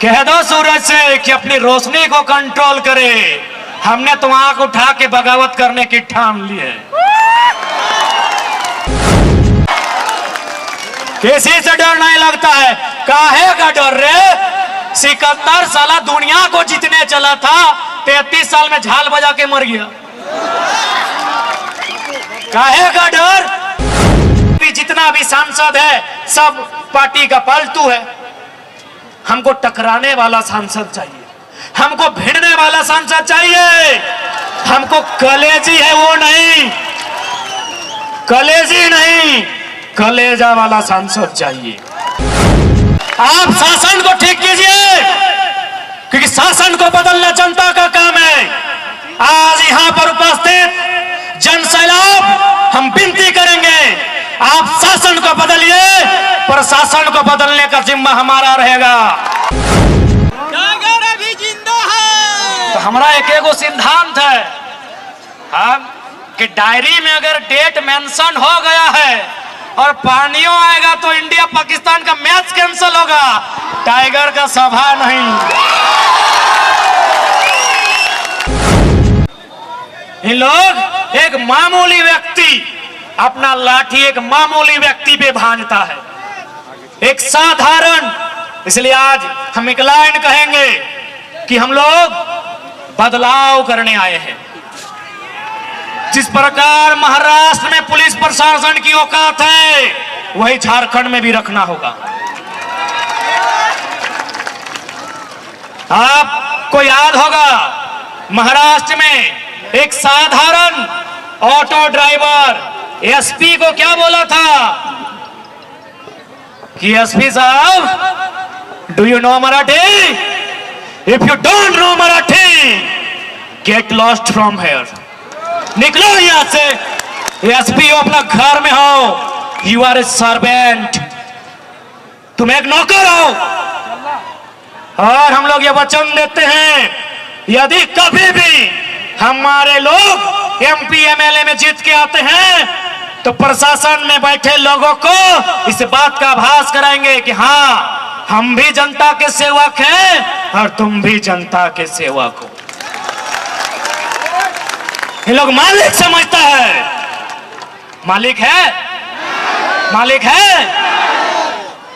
कह दो सूरज से कि अपनी रोशनी को कंट्रोल करे। हमने तो आंख उठा के बगावत करने की ठान ली है। किसी से डर नहीं लगता है। काहे का डर रे? सिकंदर साला दुनिया को जीतने चला था, 33 साल में झाल बजा के मर गया। काहे का डर? जितना भी सांसद है सब पार्टी का पालतू है। हमको टकराने वाला सांसद चाहिए, हमको भिड़ने वाला सांसद चाहिए। हमको कलेजी है वो नहीं, कलेजी नहीं, कलेजा वाला सांसद चाहिए। आप शासन को ठीक कीजिए, क्योंकि शासन को बदलना जनता का काम है। आज यहां पर उपस्थित जन सैलाब हम विनती करेंगे, आप शासन को बदलिए, प्रशासन को बदलने का जिम्मा हमारा रहेगा। टाइगर अभी जिंदा है। तो हमारा एक एगो सिद्धांत है हम कि डायरी में अगर डेट मेंशन हो गया है और पानियों आएगा तो इंडिया पाकिस्तान का मैच कैंसिल होगा, टाइगर का सभा नहीं। इन लोग एक मामूली व्यक्ति अपना लाठी एक मामूली व्यक्ति पे भांजता है, एक साधारण। इसलिए आज हम एक लाइन कहेंगे कि हम लोग बदलाव करने आए हैं। जिस प्रकार महाराष्ट्र में पुलिस प्रशासन की औकात है, वही झारखंड में भी रखना होगा। आपको याद होगा महाराष्ट्र में एक साधारण ऑटो ड्राइवर एसपी को क्या बोला था कि एसपी साहब, do you know Marathi? If you don't know Marathi, get lost from here. निकलो यहां से। एसपी हो, अपना घर में हो, यू आर ए सर्वेंट, तुम एक नौकर हो। और हम लोग ये वचन देते हैं, यदि कभी भी हमारे लोग एमपी एमएलए में जीत के आते हैं तो प्रशासन में बैठे लोगों को इस बात का आभास कराएंगे कि हाँ, हम भी जनता के सेवक हैं और तुम भी जनता के सेवक हो। ये लोग मालिक समझता है, मालिक है, मालिक है।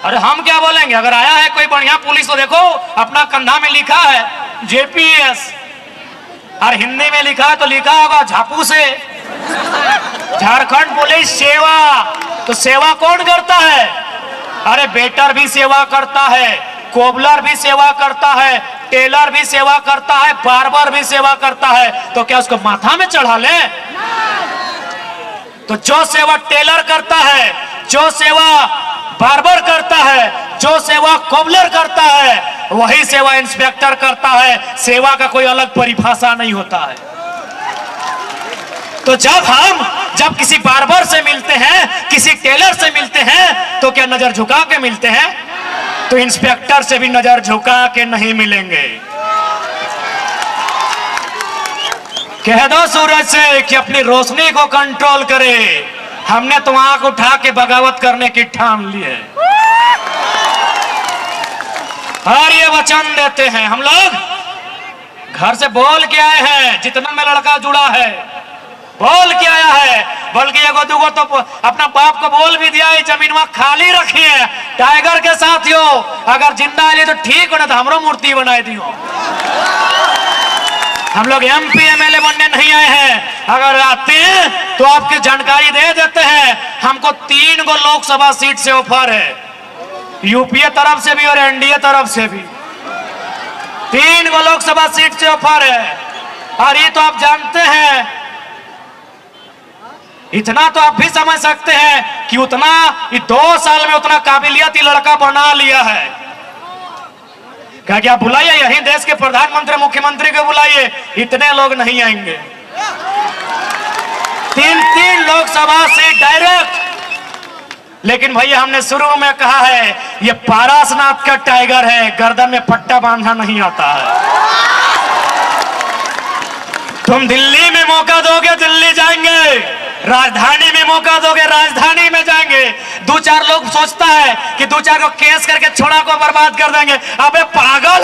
अरे हम क्या बोलेंगे? अगर आया है कोई बढ़िया पुलिस तो देखो अपना कंधा में लिखा है जेपीएस, और हिंदी में लिखा है तो लिखा होगा झापू से झारखंड पुलिस सेवा। तो सेवा कौन करता है? अरे वेटर भी सेवा करता है, कोबलर भी सेवा करता है, टेलर भी सेवा करता है, बार्बर भी सेवा करता है। तो क्या उसको माथा में चढ़ा ले? तो जो सेवा टेलर करता है, जो सेवा बार्बर करता है, जो सेवा कोबलर करता है, वही सेवा इंस्पेक्टर करता है। सेवा का कोई अलग परिभाषा नहीं होता है। तो जब किसी बार्बर से मिलते हैं, किसी टेलर से मिलते हैं, तो क्या नजर झुका के मिलते हैं? तो इंस्पेक्टर से भी नजर झुका के नहीं मिलेंगे। कह दो सूरज से कि अपनी रोशनी को कंट्रोल करे। हमने तो आंख उठा के बगावत करने की ठान ली है और ये वचन देते हैं। हम लोग घर से बोल के आए हैं, जितना में लड़का जुड़ा है बोल के आया है, बल्कि एगो दूगो तो अपना बाप को बोल भी दिया है, जमीन वहां खाली रखी है। टाइगर के साथियों, अगर जिंदा है तो ठीक हो, ना तो हमरो मूर्ति बनाए दियो। हम लोग एमपी एमएलए बनने नहीं आए हैं। अगर आते हैं तो आपकी जानकारी दे देते हैं, हमको 3 गो लोकसभा सीट से ऑफर है, यूपीए तरफ से भी और एनडीए तरफ से भी। 3 गो लोकसभा सीट से ऑफर है। और ये तो आप जानते हैं, इतना तो आप भी समझ सकते हैं कि उतना 2 साल में उतना काबिलियत ही लड़का बना लिया है। क्या क्या बुलाइए, यही देश के प्रधानमंत्री मुख्यमंत्री को बुलाइए, इतने लोग नहीं आएंगे। 3 लोकसभा सीट डायरेक्ट। लेकिन भैया हमने शुरू में कहा है, ये पारसनाथ का टाइगर है, गर्दन में पट्टा बांधना नहीं आता है। तुम दिल्ली में मौका दोगे, दिल्ली जाएंगे। राजधानी में मौका दोगे, राजधानी में जाएंगे। 2-4 लोग सोचता है कि 2-4 को केस करके छोड़ा को बर्बाद कर देंगे। अबे पागल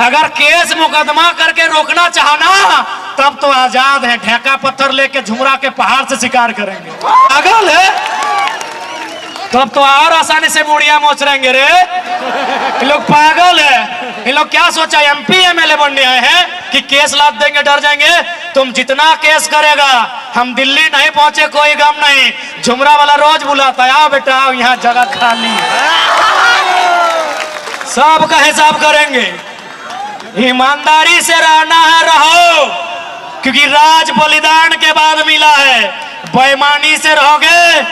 अगर केस मुकदमा करके रोकना चाहना तब तो आजाद है, ढेका पत्थर लेके झुमरा के पहाड़ से शिकार करेंगे। पागल है, तब तो और आसानी से मुड़िया मोचरेंगे रे। ये लोग पागल है। ये लोग क्या सोचा एमपी एमएलए बनने आए हैं कि केस लाद देंगे डर जाएंगे। तुम जितना केस करेगा, हम दिल्ली नहीं पहुंचे कोई गम नहीं। झुमरा वाला रोज बुलाता है, आओ बेटा आओ, यहाँ जगह खाली है। सबका हिसाब करेंगे। ईमानदारी से रहना है रहो, क्योंकि राज बलिदान के बाद मिला है। बेईमानी से रहोगे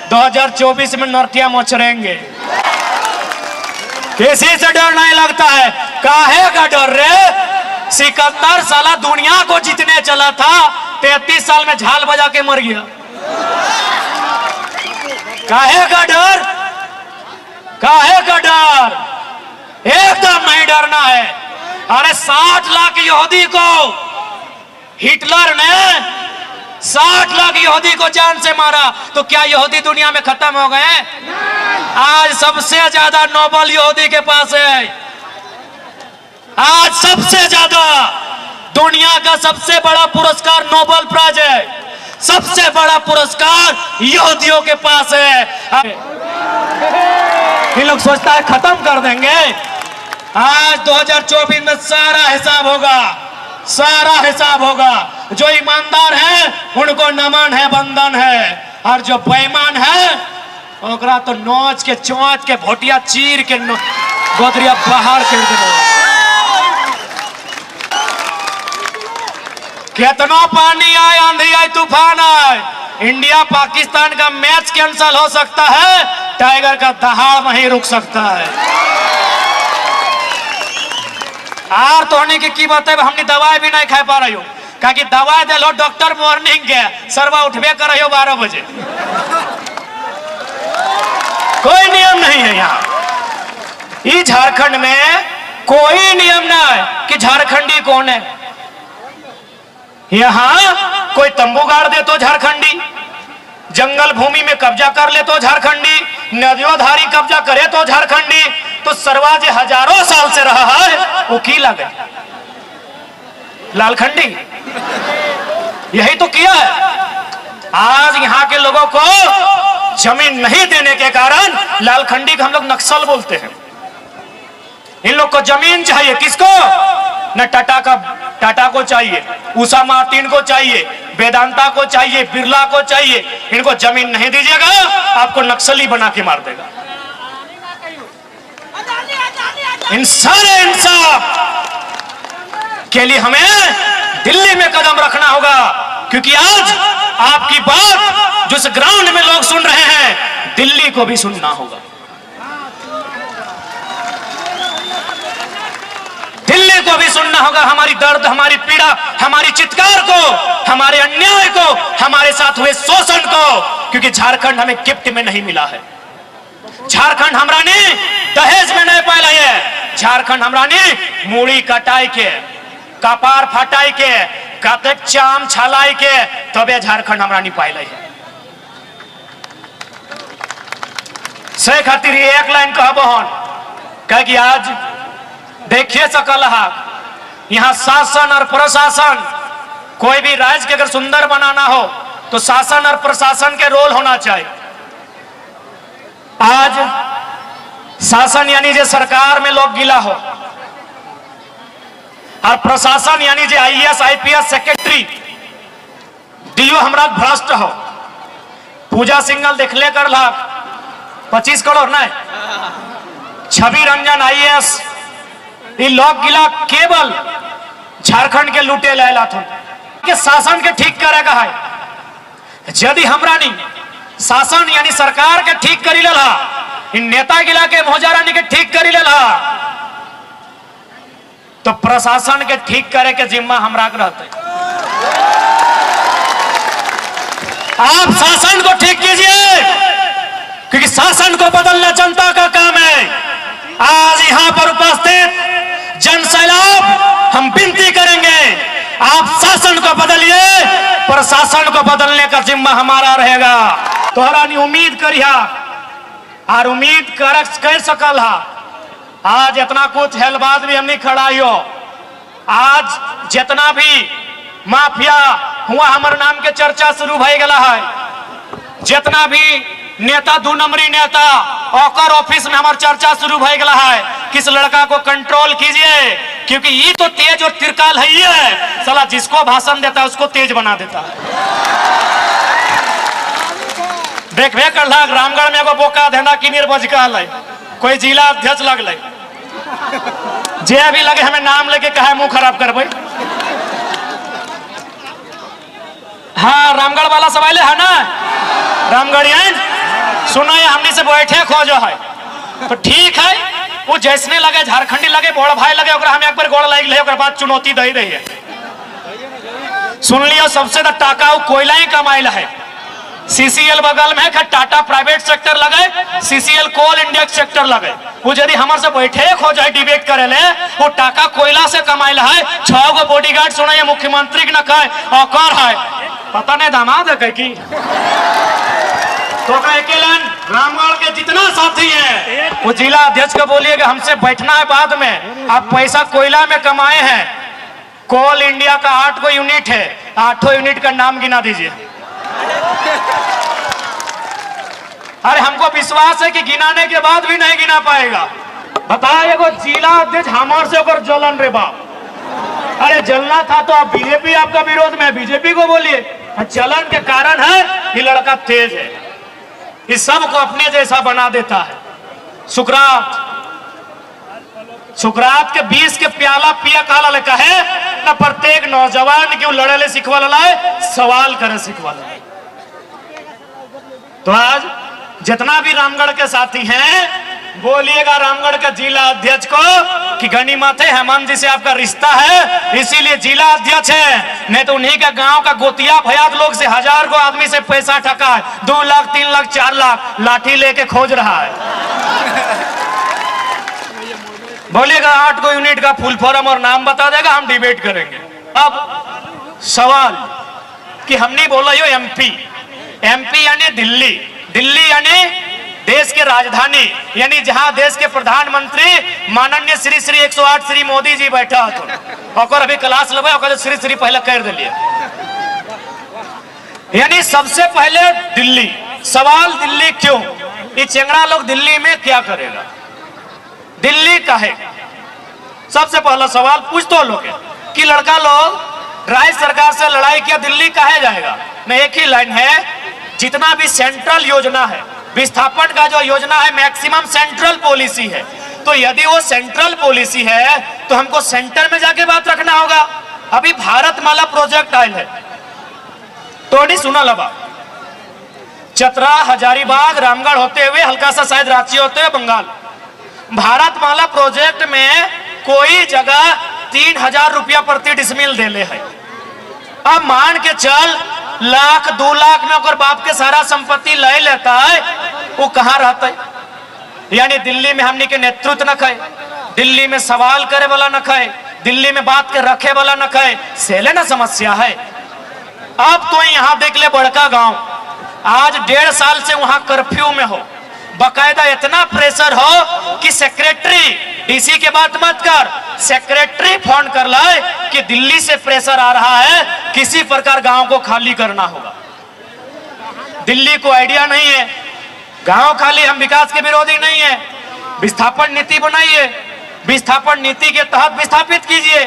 2024 में नरटिया मोचरेंगे। किसी से डर नहीं लगता है। काहे का डर रे? सिकंदर साला दुनिया को जीतने चला था, 33 साल में झाल बजा के मर गया। काहे का डर? काहे का डर? एकदम नहीं डरना है। अरे 60 लाख यहूदी को हिटलर ने 60 लाख यहूदी को जान से मारा, तो क्या यहूदी दुनिया में खत्म हो गए? आज सबसे ज्यादा नोबेल यहूदी के पास है। आज सबसे ज्यादा दुनिया का सबसे बड़ा पुरस्कार नोबेल प्राइज है। सबसे बड़ा पुरस्कार यहूदियों के पास है। ये लोग सोचता है खत्म कर देंगे। आज 2024 में सारा हिसाब होगा, सारा हिसाब होगा। जो ईमानदार है उनको नमन है, बंधन है, और जो बेईमान है ओकरा तो नोच के चोंच के भोटिया चीर के गोदरिया बाहर कर देना। कितना पानी आए, आंधी आए, तूफान आए, इंडिया पाकिस्तान का मैच कैंसिल हो सकता है, टाइगर का दहाड़ वहीं रुक सकता है। आर तोड़ने की बात है, हमने दवाई भी नहीं खा पा रही हो, क्योंकि दवाई दे लो डॉक्टर मॉर्निंग के सरवा उठबे कर रही हो 12 बजे। कोई नियम नहीं है यहाँ। इस झारखंड में कोई नियम ना है कि झारखंडी कौन है। यहाँ कोई तंबू गाड़ दे तो झारखंडी, जंगल भूमि में कब्जा कर ले तो झारखंडी, नदियों धारी कब्जा करे तो झारखंडी। तो सरवाजे हजारों साल से रहा है, वो की लगे लालखंडी। यही तो किया है। आज यहाँ के लोगों को जमीन नहीं देने के कारण लालखंडी को हम लोग नक्सल बोलते हैं। इन लोग को जमीन चाहिए, किसको? न टाटा को चाहिए, उषा मार्टिन को चाहिए, वेदांता को चाहिए, बिरला को चाहिए। इनको जमीन नहीं दीजिएगा, आपको नक्सली बना के मार देगा। इन सारे इंसाफ के लिए हमें दिल्ली में कदम रखना होगा, क्योंकि आज आपकी बात जो इस ग्राउंड में लोग सुन रहे हैं, दिल्ली को भी सुनना होगा। दिल्ली को भी सुनना होगा। हमारी दर्द, हमारी पीड़ा, हमारी चित्कार को, हमारे अन्याय को, हमारे साथ हुए शोषण को, क्योंकि झारखंड हमें गिफ्ट में नहीं मिला है। झारखंड हमरानी दहेज में नहीं पाया है। झारखंड हमरानी मूड़ी कटाई के, कपार फटाई के, कतक चाम छलाई के, तबे झारखंड हमरानी पाया है। से खातिर एक लाइन कहबहन, कह कि आज देखिए सकल यहाँ शासन और प्रशासन, कोई भी राज्य के अगर सुंदर बनाना हो तो शासन और प्रशासन के रोल होना चाहिए। आज शासन यानी जो सरकार में लोग गिला हो, और प्रशासन यानी जो आईएएस आईपीएस सेक्रेटरी डीओ हमरा भ्रष्ट हो। पूजा सिंगल देखले कर लाख 25 करोड़ नहीं, छवि रंजन आईएएस, ये लोग गिला केवल झारखंड के लूटे लाला थे के शासन के ठीक करेगा है। यदि हमरा नहीं शासन यानी सरकार के ठीक करी लेला, इन नेता गिला के मोहजारानी के ठीक करी लेला, तो प्रशासन के ठीक करे के जिम्मा हमरा के रहते। आप शासन को ठीक कीजिए, क्योंकि शासन को बदलना जनता का काम है। आज यहां पर उपस्थित जन सैलाब हम विनती करेंगे, आप शासन को बदलिए, प्रशासन को बदलने का जिम्मा हमारा रहेगा। तोहरा नहीं उम्मीद करिया और उम्मीद कर सकल हा। आज इतना कुछ हेलबाज भी हम नहीं खड़ा हो। आज जितना भी माफिया हुआ हमारे नाम के चर्चा शुरू भई गला है, जितना भी नेता 2 नंबरी नेता ओकर ऑफिस में हमार चर्चा शुरू भई गला है, किस लड़का को कंट्रोल कीजिए, क्योंकि ये तो तेज और तिरकाल है, ये है साला जिसको भाषण देता है उसको तेज बना देता है। देखबे कर रामगढ़ में एगो बोका धंधा की निर्बज कहल, कोई जिला अध्यक्ष लगल, जे भी लगे हमें नाम लेके कहे मुंह खराब करबे। हाँ रामगढ़ वाला सब आए है ना, रामगढ़ियन सुना है हमने से बैठे खोजो है, तो ठीक है वो जैसने लगे झारखंडी लगे बड़ भाई लगे हमें एक बार गोड़ लग ले बाद चुनौती दे रही है। सुन लियो सबसे टाका कोयला ही कमाइल है, सीसीएल बगल में है, टाटा प्राइवेट सेक्टर लगे, सीसीएल कोल इंडिया सेक्टर लगे, वो यदि हमारे से बैठे हो जाए डिबेट करे ले, वो टाका कोयला से कमाइल है। 6 गो बॉडीगार्ड सुना है मुख्यमंत्री के न कहे औकर है, पता नहीं दामाद है कि तो रामगढ़ के जितना साथी है वो जिला अध्यक्ष को बोलिएगा हमसे बैठना है बाद में, आप पैसा कोयला में कमाए हैं। कोल इंडिया का 8 गो यूनिट है, 8 यूनिट का नाम गिना दीजिए। अरे हमको विश्वास है कि गिनाने के बाद भी नहीं गिना पाएगा। बताइए जिला अध्यक्ष हमारे से होकर जलन रे बाप, अरे जलना था तो आप बीजेपी आपका विरोध में, बीजेपी को बोलिए। जलन के कारण है ये लड़का तेज है, इस सब को अपने जैसा बना देता है। सुकरात के 20 के प्याला पिया काला कहे न, प्रत्येक नौजवान के लड़े ले सिखवाला है, सवाल करे सिखवाला है। तो आज जितना भी रामगढ़ के साथी हैं बोलिएगा रामगढ़ के जिला अध्यक्ष को कि गनीमत है हेमंत जी से आपका रिश्ता है, इसीलिए जिला अध्यक्ष है, नहीं तो उन्हीं का गांव का गोतिया भयात लोग से 1000 को आदमी से पैसा ठका है, 2 लाख 3 लाख 4 लाख लाठी लेके खोज रहा है। बोलिएगा 8 गो यूनिट का फुल फॉर्म और नाम बता देगा, हम डिबेट करेंगे। अब सवाल कि हमने बोला यो एमपी यानी दिल्ली, दिल्ली यानी देश के राजधानी, यानी जहां देश के प्रधानमंत्री माननीय श्री 108 श्री मोदी जी बैठा हो, और अभी क्लास लगे श्री पहले कर दिलिए, यानी सबसे पहले दिल्ली। सवाल दिल्ली क्यों, ये चेंगड़ा लोग दिल्ली में क्या करेगा, दिल्ली का है। सबसे पहला सवाल पूछ तो लोग कि लड़का लोग राज्य सरकार से लड़ाई किया, दिल्ली कहे जाएगा। नहीं, एक ही लाइन है, जितना भी सेंट्रल योजना है, विस्थापन का जो योजना है मैक्सिमम सेंट्रल पॉलिसी है, तो यदि वो सेंट्रल पॉलिसी है तो हमको सेंटर में जाके बात रखना होगा। अभी भारतमाला प्रोजेक्ट आयल है तो नहीं सुना लबा, चतरा हजारीबाग रामगढ़ होते हुए हल्का सा शायद रांची होते हुए बंगाल, भारतमाला प्रोजेक्ट में कोई जगह 3000 रुपया प्रति डिसमिल देले है। अब मान के चल 1 लाख 2 लाख में अगर बाप के सारा संपत्ति ले लेता है, वो कहाँ रहता है। यानी दिल्ली में हमने के नेतृत्व न खाए, दिल्ली में सवाल करे वाला न खाए, दिल्ली में बात के रखे वाला न खाए, सेले ना समस्या है। अब तो यहाँ देख ले बड़का गांव, आज 1.5 साल से वहां कर्फ्यू में हो, बकायदा इतना प्रेशर हो कि सेक्रेटरी, डीसी के बात मत कर, सेक्रेटरी फोन कर लाए कि दिल्ली से प्रेशर आ रहा है, किसी प्रकार गांव को खाली करना होगा। दिल्ली को आइडिया नहीं है, गांव खाली, हम विकास के विरोधी नहीं है, विस्थापन नीति बनाइए, विस्थापन नीति के तहत विस्थापित कीजिए,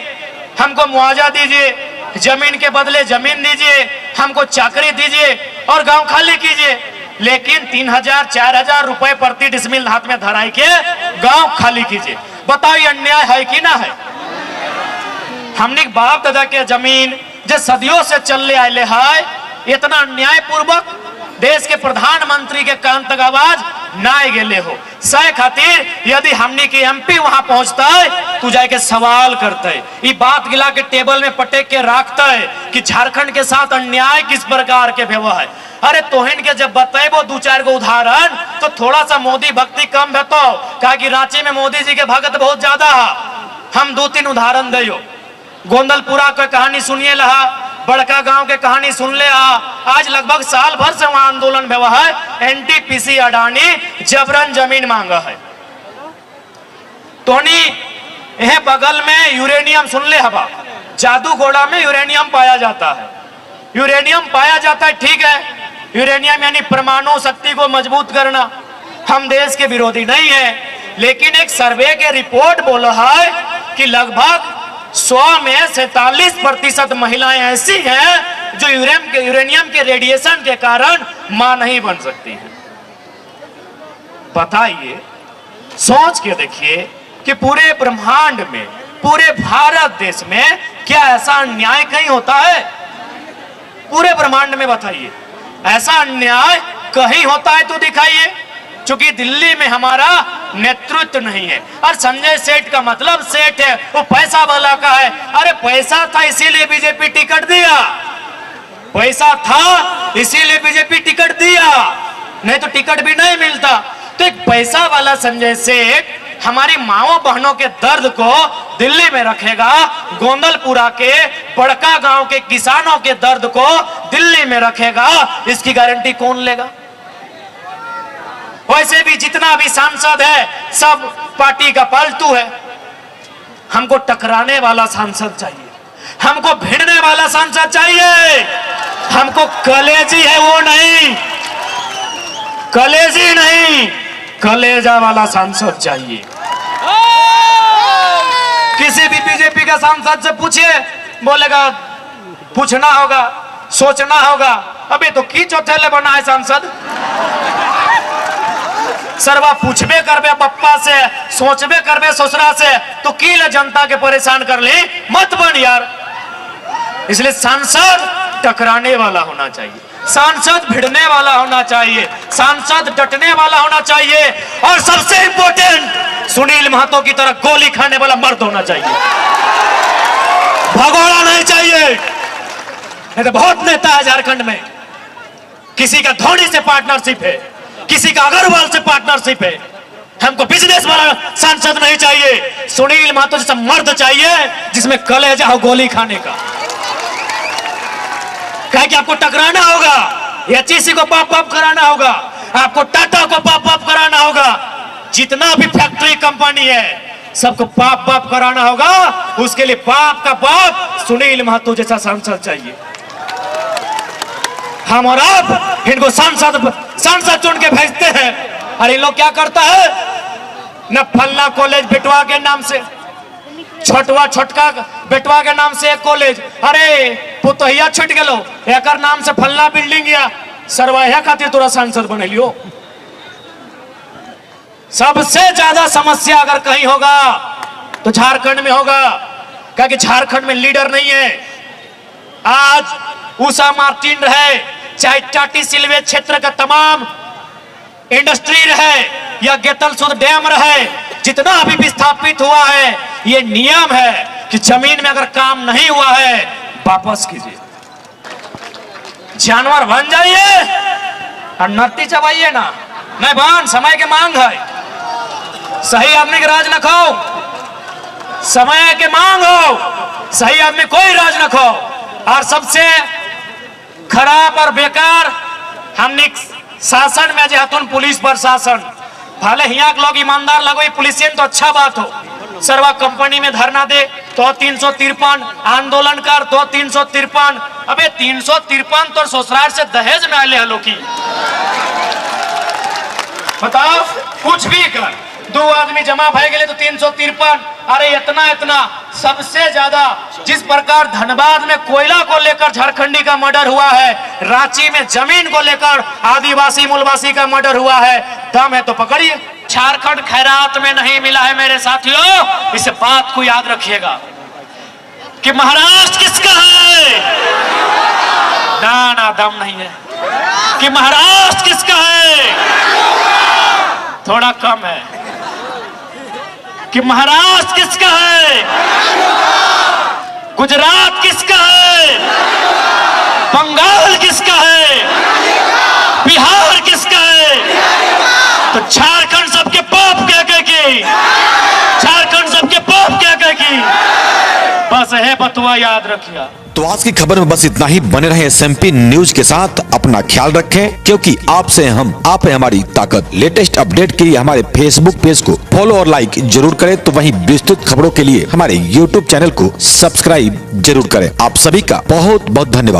हमको मुआवजा दीजिए, जमीन के बदले जमीन दीजिए, हमको चाकरी दीजिए और गांव खाली कीजिए। लेकिन 3000-4000 रुपए प्रति डिसमिल हाथ में धराई के गांव खाली कीजिए। बताओ ये अन्याय है कि ना है। हमने बाप दादा के जमीन जो सदियों से चलने आए है, इतना अन्याय पूर्वक देश के प्रधानमंत्री के कान तक आवाज ना गेले हो। सह खातिर यदि हमने के एमपी वहां पहुंचता है तू जाके सवाल करते है, ये बात गिला के टेबल में पटेक के रखता है कि झारखंड के साथ अन्याय किस प्रकार के व्यवहार है। अरे तोहिन के जब बताएबो 2-4 गो उदाहरण तो थोड़ा सा मोदी भक्ति कम भेतो, कहा कि रांची में मोदी जी के भगत बहुत ज्यादा है। हम 2-3 उदाहरण दियो, गोंदलपुरा का कहानी सुनिए लहा, बड़का गांव के कहानी सुन ले। आज लगभग साल भर से वहां आंदोलन हुआ है, एनटीपीसी अडानी जबरन जमीन मांगा है। तोनी यह बगल में यूरेनियम, सुन ले हवा, जादूगोड़ा में यूरेनियम पाया जाता है। यूरेनियम पाया जाता है, ठीक है, यूरेनियम यानी परमाणु शक्ति को मजबूत करना। हम देश के विरोधी नहीं है, लेकिन एक सर्वे के रिपोर्ट बोला है कि लगभग 100 में 47% महिलाएं ऐसी हैं जो यूरेनियम के रेडिएशन के कारण मां नहीं बन सकती हैं। बताइए, सोच के देखिए कि पूरे ब्रह्मांड में, पूरे भारत देश में क्या ऐसा अन्याय कहीं होता है? पूरे ब्रह्मांड में बताइए, ऐसा अन्याय कहीं होता है तो दिखाइए। क्योंकि दिल्ली में हमारा नेतृत्व नहीं है। और संजय सेठ का मतलब सेठ है, वो पैसा वाला का है। अरे पैसा था इसीलिए बीजेपी टिकट दिया, पैसा था इसीलिए बीजेपी टिकट दिया, नहीं तो टिकट भी नहीं मिलता। तो एक पैसा वाला संजय सेठ हमारी माओ बहनों के दर्द को दिल्ली में रखेगा, गोंदलपुरा के बड़का गांव के किसानों के दर्द को दिल्ली में रखेगा, इसकी गारंटी कौन लेगा? वैसे भी जितना भी सांसद है सब पार्टी का पालतू है। हमको टकराने वाला सांसद चाहिए, हमको भिड़ने वाला सांसद चाहिए, हमको कलेजी है वो नहीं, कलेजी नहीं, कलेजा वाला सांसद चाहिए। किसी भी बीजेपी का सांसद से पूछिए, बोलेगा पूछना होगा, सोचना होगा। अबे तो की चौथेले बना है सांसद, सरवा पूछबे करबे पप्पा से, सोचबे करबे ससुरा से, तो की ले जनता के परेशान कर ले, मत बन यार। इसलिए सांसद टकराने वाला होना चाहिए, सांसद भिड़ने वाला होना चाहिए, सांसद डटने वाला होना चाहिए, और सबसे इंपॉर्टेंट सुनील महतो की तरह गोली खाने वाला मर्द होना चाहिए, भगोड़ा नहीं चाहिए। नहीं तो बहुत नेता है झारखंड में, किसी का धोनी से पार्टनरशिप है, किसी का अग्रवाल से पार्टनरशिप है। हमको बिजनेस वाला सांसद नहीं चाहिए, सुनील महतो जैसा मर्द चाहिए जिसमें कलेजा हो गोली खाने का। कहे कि आपको टकराना होगा, एचईसी को पाप पाप कराना होगा, आपको टाटा को पाप पाप कराना होगा, जितना भी फैक्ट्री कंपनी है सबको पाप पाप कराना होगा। उसके लिए पाप का पाप सुनील महतो जैसा सांसद चाहिए। हम और आप इनको सांसद चुन के भेजते हैं। अरे इन लोग क्या करता है न, फल्ला कॉलेज बेटवा के नाम से, छोटका बेटवा के नाम से एक कॉलेज, अरे पुतहिया छुट गेलो एक नाम से फल्ला बिल्डिंग या सरवाया खातिर तोरा सांसद बने लियो। सबसे ज्यादा समस्या अगर कहीं होगा तो झारखंड में होगा, क्योंकि झारखंड में लीडर नहीं है। आज उषा मार्टिन रहे, चाहे टाटी सिलवे क्षेत्र का तमाम इंडस्ट्री रहे या गेतलसूद डैम रहे, जितना अभी विस्थापित हुआ है, ये नियम है कि जमीन में अगर काम नहीं हुआ है वापस कीजिए, जानवर बन जाइए और नट्टी चबाइए ना, नहीं बन, समय के मांग है। सही आदमी के राज न खाओ, समय के मांग हो, सही आदमी कोई राज न खाओ। और सबसे खराब और बेकार हमने शासन में जहतुन पुलिस प्रशासन, भले यहाँ के लोग ईमानदार लगो पुलिस तो अच्छा बात हो, सरवा कंपनी में धरना दे तो 353, आंदोलन कर तो 353। अबे 353 तो ससुराल से दहेज में आए हलो की, बताओ कुछ भी कर, 2 आदमी जमा भय गए तो 353। अरे इतना सबसे ज्यादा जिस प्रकार धनबाद में कोयला को लेकर झारखंडी का मर्डर हुआ है, रांची में जमीन को लेकर आदिवासी मूलवासी का मर्डर हुआ है, दम है तो पकड़िए। झारखंड खैरात में नहीं मिला है मेरे साथियों, इस बात को याद रखिएगा कि महाराष्ट्र किसका है, ना दम नहीं है कि महाराष्ट्र किसका है, थोड़ा कम है कि महाराष्ट्र किसका है, गुजरात किसका है, बंगाल किसका है, बिहार किसका है। तो झारखंड सबके बाप कह की, झारखंड सबके बाप कह की बस है बतुआ याद रखिया। तो आज की खबर में बस इतना ही। बने रहे SMP न्यूज के साथ, अपना ख्याल रखें, क्योंकि आपसे हम, आप है हमारी ताकत। लेटेस्ट अपडेट के लिए हमारे फेसबुक पेज को फॉलो और लाइक जरूर करें, तो वहीं विस्तृत खबरों के लिए हमारे YouTube चैनल को सब्सक्राइब जरूर करें। आप सभी का बहुत बहुत धन्यवाद।